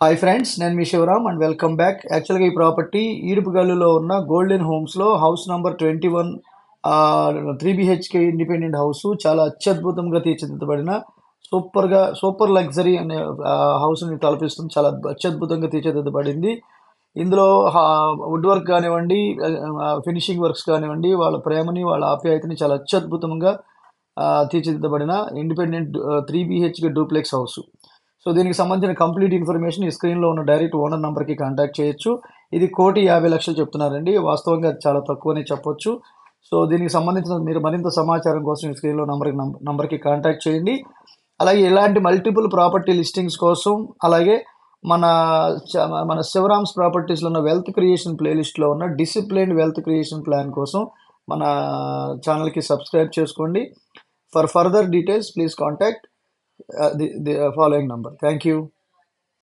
Hi friends, నేను మీ Sivaram and welcome back. యాక్చువల్గా ఈ ప్రాపర్టీ ఈడుపుగల్లులో ఉన్న గోల్డెన్ హోమ్స్లో house number 21, 3 BHK independent house. చాలా అత్యద్భుతంగా తీర్చిదిద్దబడిన సూపర్ లగ్జరీ అనే హౌస్ని తలపిస్తుంది. చాలా అత్యద్భుతంగా తీర్చిదిద్దబడింది. ఇందులో వుడ్ వర్క్ కానివ్వండి, ఫినిషింగ్ వర్క్స్ కానివ్వండి, వాళ్ళ ప్రేమని వాళ్ళ ఆప్యాయతని చాలా అత్యద్భుతంగా తీర్చిదిద్దబడిన independent 3 BHK duplex house. So దీనికి సంబంధించిన కంప్లీట్ ఇన్ఫర్మేషన్ ఈ స్క్రీన్లో ఉన్న డైరెక్ట్ ఓనర్ నెంబర్కి కాంటాక్ట్ చేయొచ్చు. ఇది 1,50,00,000 చెప్తున్నారండి. వాస్తవంగా అది చాలా తక్కువనే చెప్పొచ్చు. సో దీనికి సంబంధించిన మీరు మరింత సమాచారం కోసం ఈ స్క్రీన్లో నంబర్కి కాంటాక్ట్ చేయండి. అలాగే ఇలాంటి మల్టిపుల్ ప్రాపర్టీ లిస్టింగ్స్ కోసం, అలాగే మన మన శివరామ్స్ ప్రాపర్టీస్లో ఉన్న వెల్త్ క్రియేషన్ ప్లేలిస్ట్లో ఉన్న డిసిప్లైన్డ్ వెల్త్ క్రియేషన్ ప్లాన్ కోసం మన ఛానల్కి సబ్స్క్రైబ్ చేసుకోండి. For further details please contact the following number. Thank you.